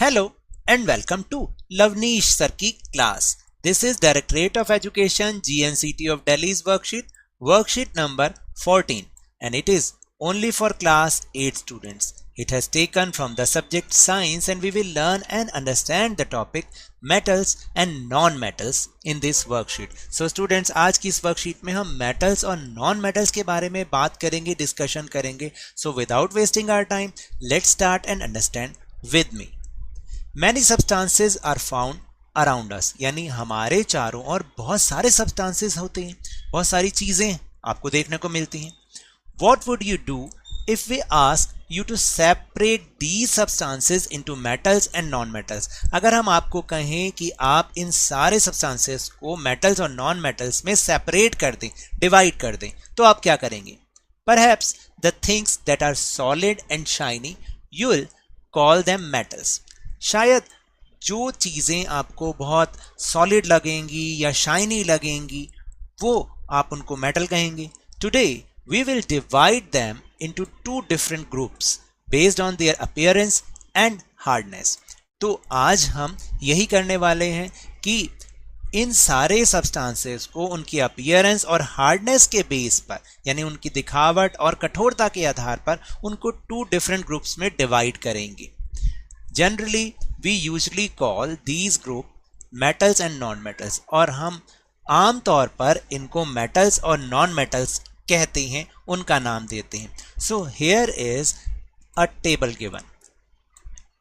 Hello and welcome to Lavneesh Sir की class. This is Directorate of Education GNCT of Delhi's worksheet number 14, and it is only for class 8 students. It has taken from the subject science, and we will learn and understand the topic metals and non-metals in this worksheet. So students, आज की इस worksheet में हम metals और non-metals के बारे में बात करेंगे, discussion करेंगे. So without wasting our time, let's start and understand with me. Many substances are found around us, यानी हमारे चारों ओर बहुत सारे substances होते हैं, बहुत सारी चीजें आपको देखने को मिलती हैं. What would you do if we ask you to separate these substances into metals and non-metals? अगर हम आपको कहें कि आप इन सारे substances को metals और non-metals में separate कर दें, divide कर दें, तो आप क्या करेंगे? Perhaps the things that are solid and shiny, you'll call them metals. शायद जो चीज़ें आपको बहुत सॉलिड लगेंगी या शाइनी लगेंगी वो आप उनको मेटल कहेंगे. Today we will divide them into two different groups based on their appearance and hardness. तो आज हम यही करने वाले हैं कि इन सारे सब्सटेंसेस को उनकी अपीयरेंस और हार्डनेस के बेस पर, यानी उनकी दिखावट और कठोरता के आधार पर उनको टू डिफरेंट ग्रुप्स में डिवाइड करेंगे. Generally, we usually call these group metals and non-metals, और हम आम तौर पर इनको metals और non-metals कहते हैं, उनका नाम देते हैं. So here is a table given.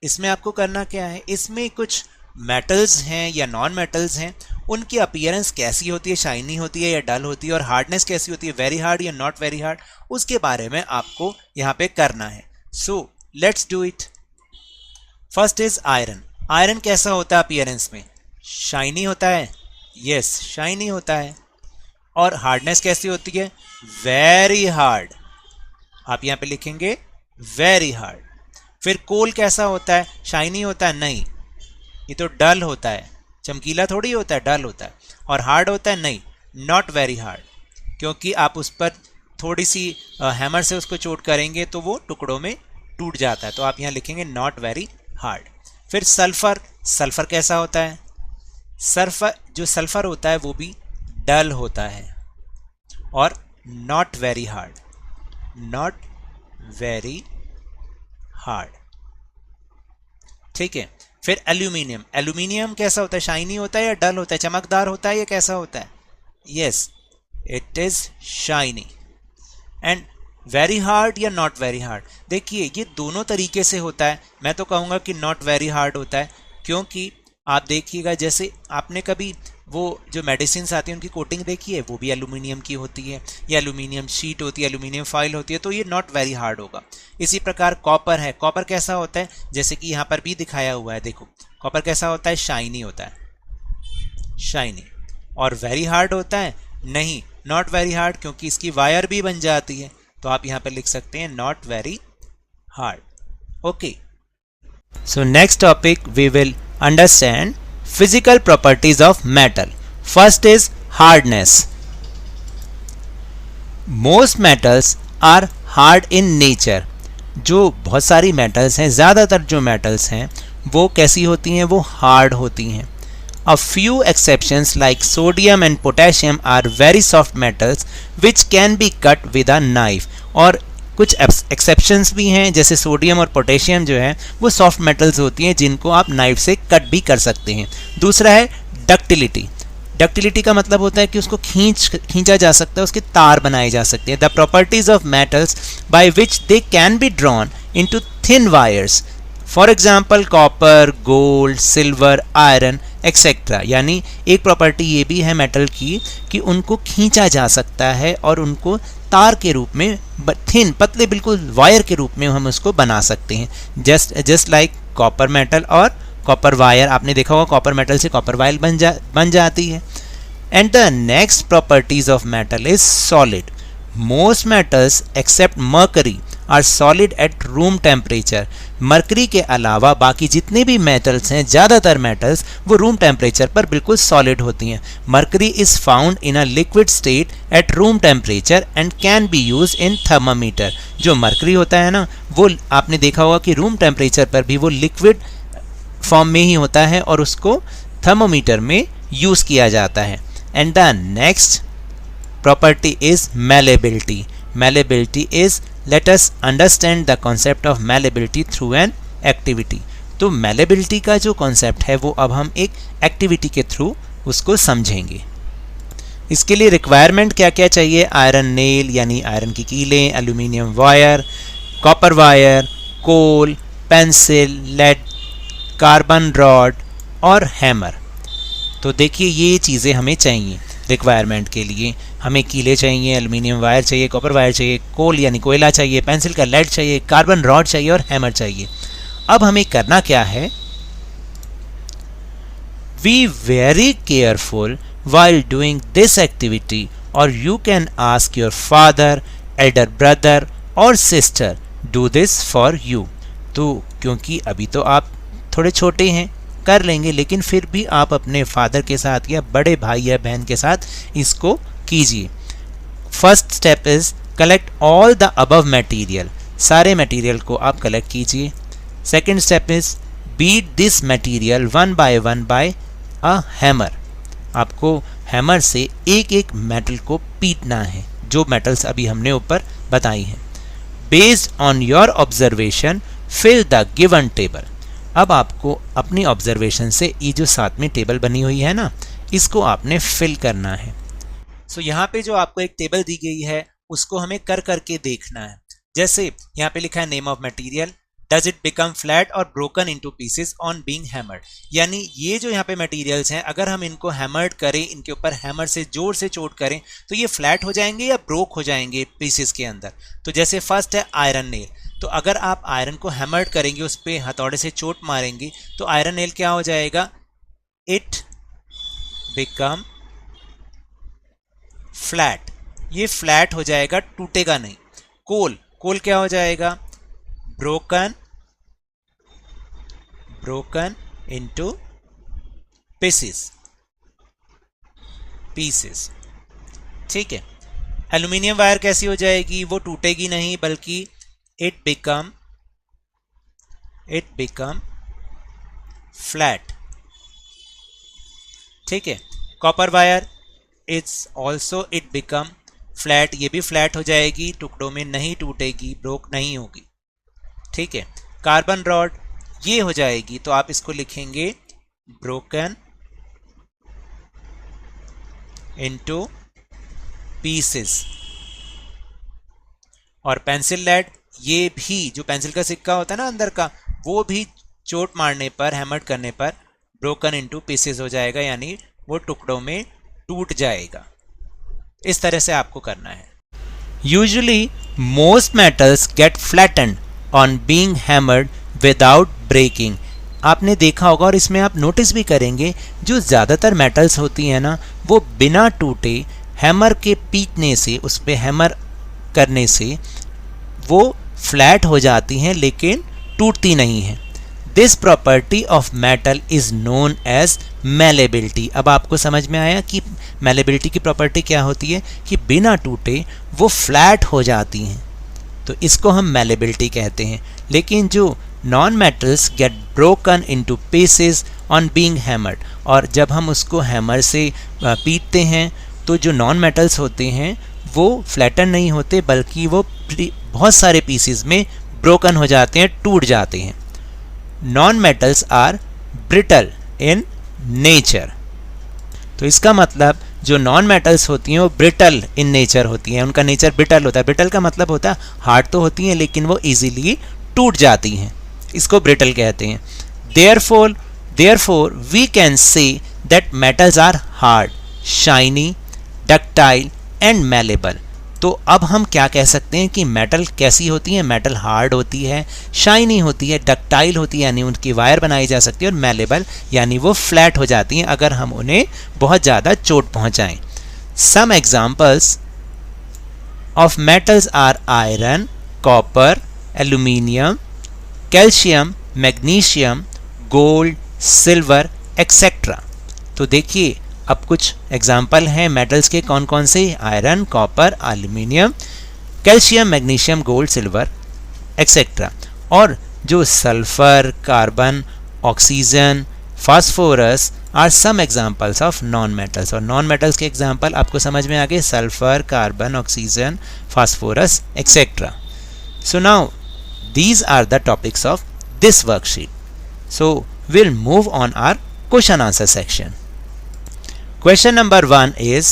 इसमें आपको करना क्या है? इसमें कुछ metals हैं या non-metals हैं, उनकी appearance कैसी होती है, शाइनी होती है या डल होती है, और हार्डनेस कैसी होती है, वेरी हार्ड या नॉट वेरी हार्ड, उसके बारे में आपको यहाँ पे करना है. So let's do it. First is iron. Iron कैसा होता है अपीयरेंस में? शाइनी होता है. यस, शाइनी होता है. और हार्डनेस कैसी होती है? Very hard. आप यहाँ पे लिखेंगे वेरी हार्ड. फिर कोल कैसा होता है? शाइनी होता है? नहीं, ये तो डल होता है. चमकीला थोड़ी होता है, डल होता है. और हार्ड होता है? नहीं, नॉट वेरी हार्ड, क्योंकि आप उस पर थोड़ी सी हैमर से उसको चोट करेंगे तो वो टुकड़ों में टूट जाता है. तो आप यहाँ लिखेंगे नॉट वेरी हार्ड. फिर सल्फर. सल्फर कैसा होता है? जो सल्फर होता है वो भी डल होता है और not very hard. Not very hard, ठीक है. फिर एल्यूमिनियम. एल्यूमिनियम कैसा होता है? शाइनी होता है या डल होता है? चमकदार होता है या कैसा होता है? Yes, it is shiny. And very hard या नॉट वेरी हार्ड? देखिए, ये दोनों तरीके से होता है. मैं तो कहूँगा कि नॉट वेरी हार्ड होता है, क्योंकि आप देखिएगा जैसे आपने कभी वो जो मेडिसिन आती है उनकी कोटिंग देखी है, वो भी एल्यूमिनियम की होती है, या एल्यूमिनियम शीट होती है, एल्यूमिनियम फॉइल होती है, तो ये नॉट वेरी हार्ड होगा. इसी प्रकार कॉपर है. कॉपर कैसा होता है? जैसे कि यहाँ पर भी दिखाया हुआ है, देखो कॉपर कैसा होता है? शाइनी होता है, शाइनी. और वेरी हार्ड होता है? नहीं, नॉट वेरी हार्ड, क्योंकि इसकी वायर भी बन जाती है. तो आप यहाँ पे लिख सकते हैं not very hard. Okay, so next topic we will understand physical properties of metal. First is hardness. Most metals are hard in nature. जो बहुत सारी मेटल्स हैं, ज़्यादातर जो मेटल्स हैं वो कैसी होती हैं? वो हार्ड होती हैं. A few exceptions like sodium and potassium are very soft metals which can be cut with a knife. और कुछ exceptions भी हैं, जैसे सोडियम और पोटेशियम जो है वो सॉफ्ट मेटल्स होती हैं जिनको आप नाइफ से कट भी कर सकते हैं. दूसरा है डक्टिलिटी. डक्टिलिटी का मतलब होता है कि उसको खींचा जा सकता है, उसके तार बनाए जा सकते हैं. The properties of metals by which they can be drawn into thin wires. For example copper, gold, silver, iron etcetera. यानी एक प्रॉपर्टी ये भी है मेटल की कि उनको खींचा जा सकता है और उनको तार के रूप में, थिन पतले बिल्कुल वायर के रूप में हम उसको बना सकते हैं. जस्ट लाइक कॉपर मेटल और कॉपर वायर. आपने देखा होगा कॉपर मेटल से कॉपर वायर बन जाती है. And the next properties of metal is solid. Most metals except mercury are solid at room temperature. Mercury के अलावा बाकी जितने भी मेटल्स हैं, ज़्यादातर मेटल्स वो रूम टेम्परेचर पर बिल्कुल सॉलिड होती हैं. Mercury is found in a liquid state eight room temperature and can be use in thermometer. जो मरकरी होता है ना, वो आपने देखा होगा कि रूम टेम्परेचर पर भी वो लिक्विड फॉर्म में ही होता है और उसको थर्मोमीटर में यूज किया जाता है। And the next property is malleability. Malleability is, let us understand the concept of malleability through an activity. तो malleability का जो concept है वो अब हम एक activity के थ्रू उसको समझेंगे। इसके लिए रिक्वायरमेंट क्या क्या चाहिए? आयरन नेल यानी आयरन की कीलें, एल्यूमिनियम वायर, कॉपर वायर, कोल, पेंसिल, लेड, कार्बन रॉड और हैमर। तो देखिए ये चीज़ें हमें चाहिए रिक्वायरमेंट के लिए। हमें कीले चाहिए, एल्यूमिनियम वायर चाहिए, कॉपर वायर चाहिए, कोल यानी कोयला चाहिए, पेंसिल का लेड चाहिए, कार्बन रॉड चाहिए और हैमर चाहिए। अब हमें करना क्या है? Be very careful while doing this activity or you can ask your father, elder brother or sister do this for you. तो क्योंकि अभी तो आप थोड़े छोटे हैं, कर लेंगे, लेकिन फिर भी आप अपने फादर के साथ या बड़े भाई या बहन के साथ इसको कीजिए। First step is collect all the above material. सारे मटेरियल को आप कलेक्ट कीजिए। Second step is beat this material one by a hammer. आपको हैमर से एक एक मेटल को पीटना है, जो मेटल्स अभी हमने ऊपर बताई हैं। Based on your observation fill the given table. अब आपको अपनी ऑब्जर्वेशन से ये जो साथ में टेबल बनी हुई है ना, इसको आपने फिल करना है। सो यहाँ पे जो आपको एक टेबल दी गई है उसको हमें कर करके देखना है। जैसे यहाँ पे लिखा है name of material, does it become flat और broken into pieces on being hammered. यानी ये जो यहाँ पे मटेरियल्स हैं, अगर हम इनको हैमर्ड करें, इनके ऊपर हैमर से जोर से चोट करें तो ये फ्लैट हो जाएंगे या ब्रोक हो जाएंगे पीसेस के अंदर। तो जैसे फर्स्ट है आयरन नेल, तो अगर आप आयरन को हैमर्ड करेंगे, उस पर हथौड़े से चोट मारेंगे तो आयरन नेल क्या हो जाएगा? It become flat. ये फ्लैट हो जाएगा, टूटेगा नहीं। कोल क्या हो जाएगा? Broken into pieces. ठीक है। एल्यूमिनियम वायर कैसी हो जाएगी? वो टूटेगी नहीं, बल्कि इट बिकम फ्लैट। ठीक है। Copper wire it's also it become flat. ये भी फ्लैट हो जाएगी, टुकड़ों में नहीं टूटेगी, ब्रोक नहीं होगी। ठीक है। कार्बन रॉड ये हो जाएगी, तो आप इसको लिखेंगे ब्रोकन इनटू पीसेस। और पेंसिल लेड, ये भी जो पेंसिल का सिक्का होता है ना अंदर का, वो भी चोट मारने पर, हैमर करने पर ब्रोकन इनटू पीसेस हो जाएगा, यानी वो टुकड़ों में टूट जाएगा। इस तरह से आपको करना है। Usually most metals get flattened on being hammered without breaking. आपने देखा होगा और इसमें आप नोटिस भी करेंगे, जो ज़्यादातर मेटल्स होती हैं ना, वो बिना टूटे हैमर के पीटने से, उस पर हैमर करने से वो फ्लैट हो जाती हैं, लेकिन टूटती नहीं हैं। This property of metal is known as malleability. अब आपको समझ में आया कि मैलेबिलिटी की प्रॉपर्टी क्या होती है, कि बिना टूटे वो फ्लैट हो जाती हैं, तो इसको हम मैलेबिलिटी कहते हैं। लेकिन जो non metals get broken into pieces on being hammered, और जब हम उसको हैमर से पीटते हैं तो जो नॉन मेटल्स होते हैं वो फ्लैटन नहीं होते, बल्कि वो बहुत सारे पीसेस में ब्रोकन हो जाते हैं, टूट जाते हैं। Non metals are brittle in nature. तो इसका मतलब जो नॉन मेटल्स होती हैं वो ब्रिटल इन नेचर होती हैं, उनका नेचर ब्रिटल होता है। ब्रिटल का मतलब होता है हार्ड तो होती हैं, लेकिन वो इजीली टूट जाती हैं, इसको ब्रिटल कहते हैं। therefore we can say that metals are hard, shiny, ductile and malleable। तो अब हम क्या कह सकते हैं कि मेटल कैसी होती है? मेटल हार्ड होती है, शाइनी होती है, डक्टाइल होती है यानी उनकी वायर बनाई जा सकती है, और मैलेबल यानी वो फ्लैट हो जाती हैं अगर हम उन्हें बहुत ज़्यादा चोट पहुंचाएं। Some examples of metals are iron, copper, aluminium, calcium, magnesium, gold, silver etcetera. तो देखिए अब कुछ एग्जाम्पल हैं मेटल्स के, कौन कौन से? Iron, copper, aluminium, calcium, magnesium, gold, silver etcetera. और जो sulphur, carbon oxygen, phosphorus are some examples of non metals. और नॉन मेटल्स के एग्जाम्पल आपको समझ में आ गए, sulphur, carbon, oxygen, phosphorus etcetera. So now these are the topics of this worksheet. So we'll move on our question answer section. Question number 1 is,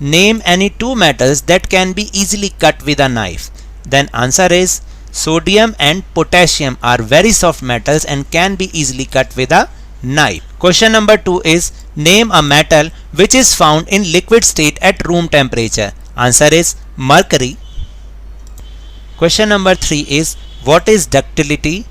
name any two metals that can be easily cut with a knife. Then answer is, sodium and potassium are very soft metals and can be easily cut with a knife. Question number 2 is, name a metal which is found in liquid state at room temperature. Answer is mercury. Question number 3 is, what is ductility?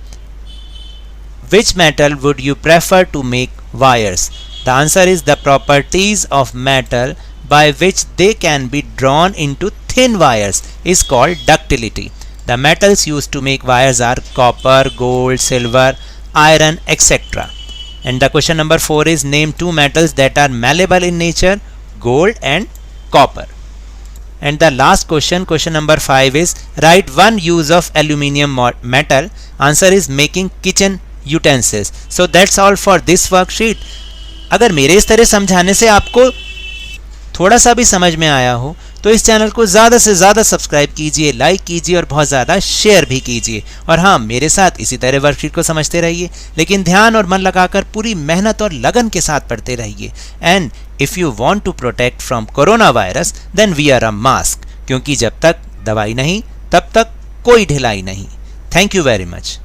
Which metal would you prefer to make wires? The answer is the properties of metal by which they can be drawn into thin wires is called ductility. The metals used to make wires are copper, gold, silver, iron, etc. And the question number 4 is, name two metals that are malleable in nature, gold and copper. And the last question, question number 5 is, write one use of aluminium metal. Answer is making kitchen utensils. So that's all for this worksheet. अगर मेरे इस तरह समझाने से आपको थोड़ा सा भी समझ में आया हो तो इस चैनल को ज़्यादा से ज़्यादा सब्सक्राइब कीजिए, लाइक कीजिए और बहुत ज़्यादा शेयर भी कीजिए। और हाँ, मेरे साथ इसी तरह वर्कशीट को समझते रहिए, लेकिन ध्यान और मन लगाकर पूरी मेहनत और लगन के साथ पढ़ते रहिए। And if you want to protect from corona virus then wear a mask, क्योंकि जब तक दवाई नहीं तब तक कोई ढिलाई नहीं। Thank you very much.